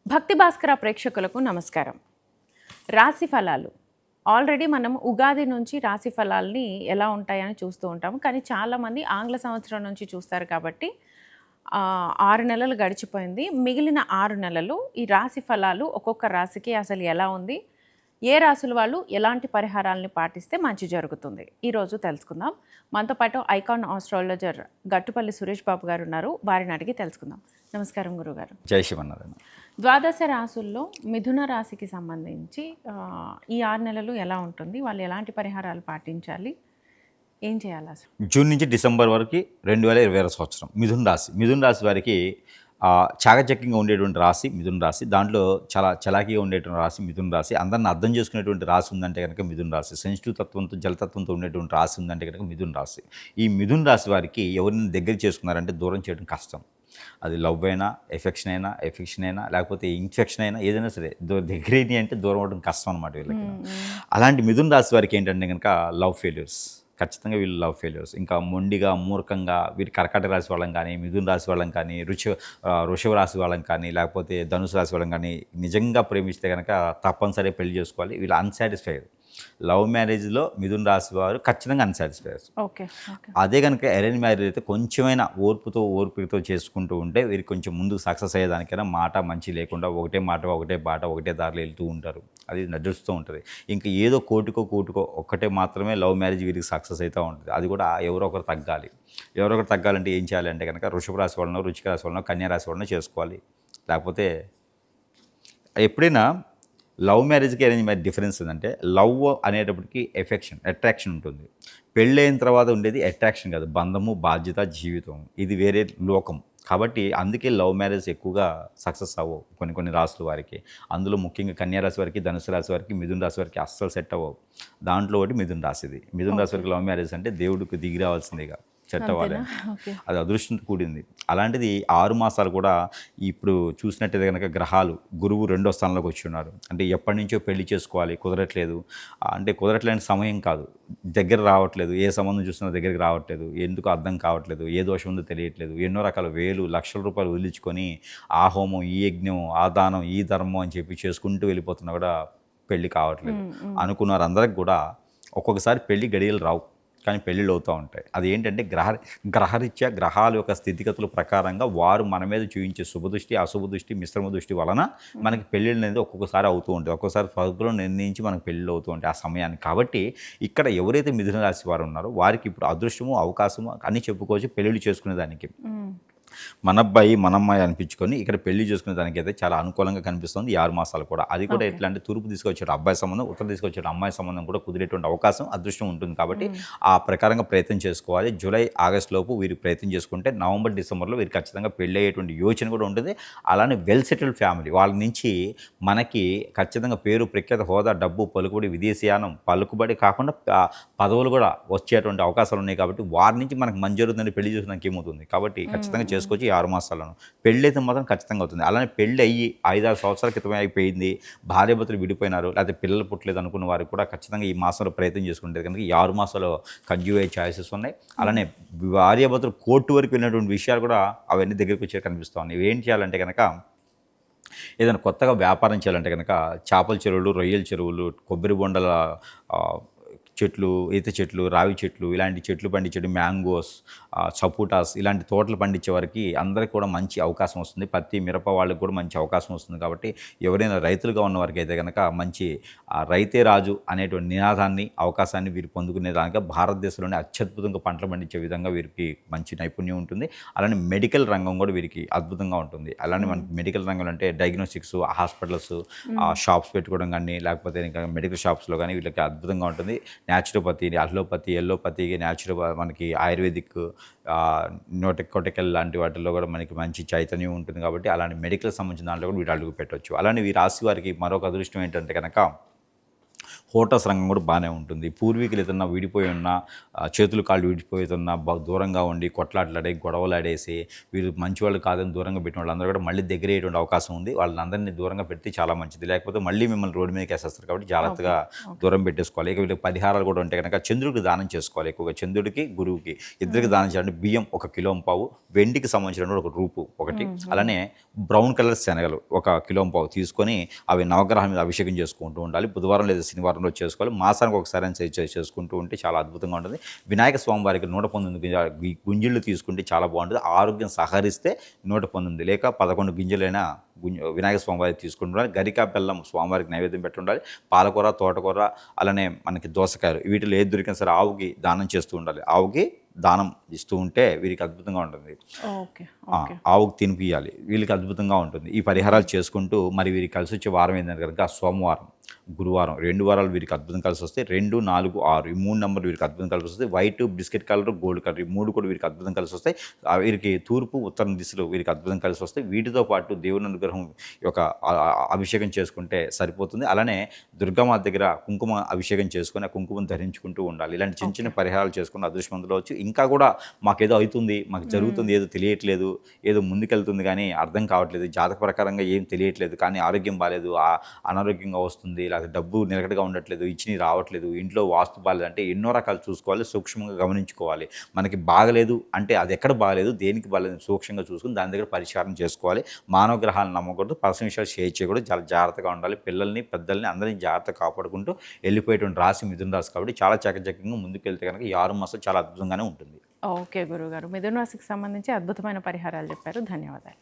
భక్తి భాస్కర ప్రేక్షకులకు నమస్కారం. రాశి ఫలాలు ఆల్రెడీ మనం ఉగాది నుంచి రాశి ఫలాల్ని ఎలా ఉంటాయని చూస్తూ ఉంటాము. కానీ చాలామంది ఆంగ్ల సంవత్సరం నుంచి చూస్తారు కాబట్టి 6 నెలలు గడిచిపోయింది. మిగిలిన 6 నెలలు ఈ రాశి ఫలాలు ఒక్కొక్క రాశికి అసలు ఎలా ఉంది, ఏ రాశుల వాళ్ళు ఎలాంటి పరిహారాలని పాటిస్తే మంచి జరుగుతుంది, ఈరోజు తెలుసుకుందాం. మనతో పాటు ఐకాన్ ఆస్ట్రాలజర్ గట్టుపల్లి సురేష్ బాబు గారు ఉన్నారు. వారిని అడిగి తెలుసుకుందాం. నమస్కారం గురుగారు. జై శివనారాయణ. ద్వాదశ రాశుల్లో మిథున రాశికి సంబంధించి ఈ 6 నెలలు ఎలా ఉంటుంది, వాళ్ళు ఎలాంటి పరిహారాలు పాటించాలి, ఏం చేయాలి అసలు? జూన్ నుంచి డిసెంబర్ వరకు 2020 సంవత్సరం మిథున రాశి వారికి చాకచక్యంగా ఉండేటువంటి రాశి మిథున రాశి. దాంట్లో చాలా చలాకీగా ఉండేటువంటి రాశి మిథున రాశి. అందరిని అర్థం చేసుకునేటువంటి రాశి ఉందంటే కనుక మిథున రాశి. సెన్సిటివ్ తత్వంతో జలతత్వంతో ఉండేటువంటి రాశి ఉందంటే కనుక మిథున రాశి. ఈ మిథున రాశి వారికి ఎవరిని దగ్గర చేసుకున్నారంటే దూరం చేయడం కష్టం. అది లవ్ అయినా ఎఫెక్షన్ అయినా లేకపోతే ఇన్ఫెక్షన్ అయినా ఏదైనా సరే దగ్గరేని అంటే దూరం అవడం కష్టం అనమాట వీళ్ళకి. అలాంటి మిథున రాశి వారికి ఏంటంటే కనుక లవ్ ఫెయిల్యూర్స్, ఖచ్చితంగా వీళ్ళు లవ్ ఫెయిల్యూర్స్. ఇంకా మొండిగా మూర్ఖంగా వీరి కర్కాటక రాశి వాళ్ళం కానీ, మిథున రాశి వాళ్ళం కానీ, వృషభ రాశి వాళ్ళం కానీ, లేకపోతే ధనుసు రాశి వాళ్ళం కానీ నిజంగా ప్రేమిస్తే కనుక తప్పనిసరిగా పెళ్లి చేసుకోవాలి. వీళ్ళు అన్సాటిస్ఫైడ్. లవ్ మ్యారేజ్లో మిథున రాశి వారు ఖచ్చితంగా అన్సాటిస్ఫైడ్. ఓకే. అదే కనుక అరేంజ్ మ్యారేజ్ అయితే కొంచెమైనా ఓర్పుతో చేసుకుంటూ ఉంటే వీరికి కొంచెం ముందుకు సక్సెస్ అయ్యేదానికైనా మాట మంచి లేకుండా ఒకటే మాట ఒకటే బాట ఒకటే దారిలో వెళ్తూ ఉంటారు. అది నడుస్తూ ఉంటుంది. ఇంకా ఏదో కోటికో ఒక్కటే మాత్రమే లవ్ మ్యారేజ్ వీరికి సక్సెస్ అవుతూ ఉంటుంది. అది కూడా ఎవరో ఒకరు తగ్గాలంటే ఏం చేయాలంటే కనుక వృషభ రాశి వాళ్ళనో, వృశ్చిక రాశి వాళ్ళనో, కన్యా రాశి వాళ్ళనో చేసుకోవాలి. లేకపోతే ఎప్పుడైనా లవ్ మ్యారేజ్కి అరేంజ్ మ్యారేజ్ డిఫరెన్స్ ఏంటంటే లవ్ అనేటప్పటికి అట్రాక్షన్ ఉంటుంది. పెళ్ళైన తర్వాత ఉండేది అట్రాక్షన్ కాదు, బంధము, బాధ్యత, జీవితం. ఇది వేరే లోకం. కాబట్టి అందుకే లవ్ మ్యారేజ్ ఎక్కువగా సక్సెస్ అవ్వవు కొన్ని రాశుల వారికి. అందులో ముఖ్యంగా కన్యా రాశి వారికి, ధనుసు రాశి వారికి, మిథున రాశి వారికి అస్సలు సెట్ అవ్వవు. దాంట్లో ఒకటి మిథున రాశిది. మిథున రాశి వారికి లవ్ మ్యారేజ్ అంటే దేవుడికి దిగి రావాల్సిందేగా, సెట్ అవ్వాలి. అది అదృష్టంతో కూడింది. అలాంటిది 6 మాసాలు కూడా ఇప్పుడు చూసినట్టయితే కనుక గ్రహాలు, గురువు 2వ స్థానంలోకి వచ్చి ఉన్నారు. అంటే ఎప్పటి నుంచో పెళ్లి చేసుకోవాలి, కుదరట్లేదు. అంటే కుదరట్లేని సమయం కాదు, దగ్గర రావట్లేదు. ఏ సంబంధం చూసినా దగ్గరికి రావట్లేదు. ఎందుకు అర్థం కావట్లేదు, ఏ దోషం ఉందో తెలియట్లేదు. ఎన్నో రకాల లక్షల రూపాయలు వదిలించుకొని ఆ హోమం, ఈ యజ్ఞం, ఆ దానం, ఈ ధర్మం అని చెప్పి చేసుకుంటూ వెళ్ళిపోతున్నా కూడా పెళ్లి కావట్లేదు. అనుకున్నారు అందరికి కూడా. ఒక్కొక్కసారి పెళ్లి గడియలు రావు, కానీ పెళ్ళిళ్ళు అవుతూ ఉంటాయి. అది ఏంటంటే గ్రహరీత్యా గ్రహాల యొక్క స్థితిగతుల ప్రకారంగా వారు మన మీద చూపించే శుభదృష్టి, అశుభ దృష్టి, మిశ్రమ దృష్టి వలన మనకి పెళ్ళిళ్ళు అనేది ఒక్కొక్కసారి అవుతూ ఉంటుంది. ఒక్కొక్కసారి ఫలితంలో నిర్ణయించి మనకు పెళ్ళిళ్ళు అవుతూ ఉంటాయి ఆ సమయానికి. కాబట్టి ఇక్కడ ఎవరైతే మిథున రాశి వారు ఉన్నారో వారికి ఇప్పుడు అదృష్టము, అవకాశము అన్నీ చెప్పుకోవచ్చు పెళ్ళిళ్ళు చేసుకునేదానికి. మన అబ్బాయి మన అమ్మాయి అనిపించుకొని ఇక్కడ పెళ్లి చేసుకునే దానికైతే చాలా అనుకూలంగా కనిపిస్తుంది ఈ 6 మాసాలు కూడా. అది కూడా ఎట్లా అంటే తూర్పు తీసుకొచ్చాడు అబ్బాయి సంబంధం, ఉత్తరం తీసుకొచ్చాడు అమ్మాయి సంబంధం కూడా కుదిరేటువంటి అవకాశం, అదృష్టం ఉంటుంది. కాబట్టి ఆ ప్రకారంగా ప్రయత్నం చేసుకోవాలి. జూలై, ఆగస్టు లోపు వీరు ప్రయత్నం చేసుకుంటే నవంబర్, డిసెంబర్లో వీరికి ఖచ్చితంగా పెళ్ళి అయ్యేటువంటి యోచన కూడా ఉంటుంది. అలానే వెల్ సెటిల్డ్ ఫ్యామిలీ వాళ్ళ నుంచి మనకి ఖచ్చితంగా పేరు, ప్రఖ్యాత, హోదా, డబ్బు, పలుకుబడి, విదేశీయానం, పలుకుబడి కాకుండా పదవులు కూడా వచ్చేటువంటి అవకాశాలు ఉన్నాయి. కాబట్టి వారి నుంచి మనకు మంచి జరుగుతుందని పెళ్లి చేసుకోవడానికి ఏమవుతుంది. కాబట్టి ఖచ్చితంగా చేసుకోవచ్చు ఈ 6 మాసాలను. పెళ్ళి అయితే మాత్రం ఖచ్చితంగా అవుతుంది. అలానే పెళ్ళి అయ్యి 5-6 సంవత్సరాల క్రితమే అయిపోయింది, భార్యాభర్తలు విడిపోయినారు, లేకపోతే పిల్లలు పుట్టలేదు అనుకున్న వారికి కూడా ఖచ్చితంగా ఈ మాసంలో ప్రయత్నం చేసుకుంటే కనుక ఈ 6 మాసాలు కన్జ్యూ అయ్యే ఛాయిసెస్ ఉన్నాయి. అలానే భార్యాభర్తలు కోర్టు వరకు వెళ్ళినటువంటి విషయాలు కూడా అవన్నీ దగ్గరికి వచ్చే కనిపిస్తూ ఉన్నాయి. ఇవి ఏం చేయాలంటే కనుక ఏదైనా కొత్తగా వ్యాపారం చేయాలంటే కనుక చేపల చెరువులు, రొయ్యల చెరువులు, కొబ్బరి బొండల చెట్లు, ఈత చెట్లు, రావి చెట్లు, ఇలాంటి చెట్లు పండించడం, మ్యాంగోస్, సపోటాస్, ఇలాంటి తోటలు పండించే వారికి అందరికీ కూడా మంచి అవకాశం వస్తుంది. పత్తి, మిరప వాళ్ళకి కూడా మంచి అవకాశం వస్తుంది. కాబట్టి ఎవరైనా రైతులుగా ఉన్న వారికి అయితే కనుక మంచి రైతే రాజు అనేటువంటి నినాదాన్ని, అవకాశాన్ని వీరు పొందుకునేదానికి భారతదేశంలోనే అత్యద్భుతంగా పంటలు పండించే విధంగా వీరికి మంచి నైపుణ్యం ఉంటుంది. అలానే మెడికల్ రంగం కూడా వీరికి అద్భుతంగా ఉంటుంది. అలానే మనకి మెడికల్ రంగంలో అంటే డయాగ్నోస్టిక్స్, హాస్పిటల్స్, షాప్స్ పెట్టుకోవడం కానీ, లేకపోతే ఇంకా మెడికల్ షాప్స్లో కానీ వీళ్ళకి అద్భుతంగా ఉంటుంది. న్యాచురోపతి, అలోపతి, ఎల్లోపతి, మనకి ఆయుర్వేదిక్, నోటెకోటికల్ లాంటి వాటిల్లో కూడా మనకి మంచి చైతన్యం ఉంటుంది. కాబట్టి అలాంటి మెడికల్ సంబంధించిన దాంట్లో కూడా వీళ్ళు అడుగు పెట్టవచ్చు. అలానే ఈ రాశి వారికి మరొక అదృష్టం ఏంటంటే కనుక హోటల్స్ రంగం కూడా బాగానే ఉంటుంది. పూర్వీకులు ఏదన్నా విడిపోయి ఉన్న చేతులు కాళ్ళు విడిపోతున్నా దూరంగా ఉండి కొట్లాటలాడే గొడవలాడేసి వీళ్ళు మంచి వాళ్ళు కాదని దూరంగా పెట్టిన వాళ్ళందరూ కూడా మళ్ళీ దగ్గర అయ్యేటువంటి అవకాశం ఉంది. వాళ్ళందరినీ దూరంగా పెడితే చాలా మంచిది. లేకపోతే మళ్ళీ మిమ్మల్ని రోడ్డు మీదకి వేసేస్తారు. కాబట్టి జాగ్రత్తగా దూరం పెట్టేసుకోవాలి. ఇక వీళ్ళకి పరిహారాలు కూడా ఉంటాయి కనుక చంద్రుడికి దానం చేసుకోవాలి. ఎక్కువగా చంద్రుడికి గురువుకి ఇద్దరికి దానం చేయాలంటే బియ్యం 1 కిలో పావు, వెండికి సంబంధించిన ఒక రూపు ఒకటి, అలానే బ్రౌన్ కలర్ శనగలు 1 కిలో పావు తీసుకొని అవి నవగ్రహాల మీద అభిషేకం చేసుకుంటూ ఉండాలి. బుధవారం లేదా శనివారంలో చేసుకోవాలి. మాసానికి ఒకసారి చేసుకుంటూ ఉంటే చాలా అద్భుతంగా ఉంటుంది. వినాయక స్వామి వారికి 119 గుంజిళ్ళు తీసుకుంటే చాలా బాగుంటుంది. ఆరోగ్యం సహకరిస్తే 119 లేక 11 గింజలైనా వినాయక స్వామి వారికి తీసుకుంటుండాలి. గరికా బెల్లం స్వామివారికి నైవేద్యం పెట్టి ఉండాలి. పాలకూర, తోటకూర, అలానే మనకి దోసకాయలు వీటిలో ఏది దొరికినా సరే ఆవుకి దానం చేస్తూ ఉండాలి. ఆవుకి దానం ఇస్తూ ఉంటే వీరికి అద్భుతంగా ఉంటుంది. ఆవుకు తినిపియాలి. వీళ్ళకి అద్భుతంగా ఉంటుంది. ఈ పరిహారాలు చేసుకుంటూ మరి వీరికి కలిసి వచ్చే వారం ఏంటంటే కనుక సోమవారం, గురువారం 2 వారాలు వీరికి అద్భుతం కలిసి వస్తాయి. 2, 4, 6 ఈ 3 నెంబర్లు వీరికి అద్భుతం కలిసి వస్తాయి. White, biscuit colour, gold colour ఈ 3 కూడా వీరికి అద్భుతం కలిసి వస్తాయి. వీరికి తూర్పు, ఉత్తరం దిశలో వీరికి అద్భుతం కలిసి వస్తాయి. వీటితో పాటు దేవుని అనుగ్రహం యొక్క అభిషేకం చేసుకుంటే సరిపోతుంది. అలానే దుర్గామాత దగ్గర కుంకుమ అభిషేకం చేసుకొని ఆ కుంకుమను ధరించుకుంటూ ఉండాలి. ఇలాంటి చిన్న చిన్న పరిహారాలు చేసుకుని అదృష్టవంతులు అవచ్చు. ఇంకా కూడా మాకేదో అవుతుంది, మాకు జరుగుతుంది, ఏదో తెలియట్లేదు, ఏదో ముందుకెళ్తుంది కానీ అర్థం కావట్లేదు, జాతక ప్రకారంగా ఏం తెలియట్లేదు, కానీ ఆరోగ్యం బాగాలేదు, అనారోగ్యంగా వస్తుంది, లేకపోతే డబ్బు నిలకడగా ఉండట్లేదు, ఇచ్చిని రావట్లేదు, ఇంట్లో వాస్తు బాగాలేదు అంటే ఎన్నో రకాలు చూసుకోవాలి. సూక్ష్మంగా గమనించుకోవాలి. మనకి బాగలేదు అంటే అది ఎక్కడ బాగలేదు, దేనికి బాగలేదు సూక్ష్మంగా చూసుకుని దాని దగ్గర పరిష్కారం చేసుకోవాలి. మానవ గ్రహాలను నమ్మకూడదు, పర్సనల్ విషయాలు షేర్ చేయకూడదు. చాలా జాగ్రత్తగా ఉండాలి. పిల్లల్ని, పెద్దల్ని అందరినీ జాగ్రత్తగా కాపాడుకుంటూ వెళ్ళిపోయేటువంటి రాశి మిథున రాశి. కాబట్టి చాలా చకచకంగా ముందుకు వెళ్తే కనుక ఈ 6 మాసాలు చాలా అద్భుతంగానే ఉంటుంది. ఓకే గురుగారు, మిథున రాశికి సంబంధించి అద్భుతమైన పరిహారాలు చెప్పారు. ధన్యవాదాలు.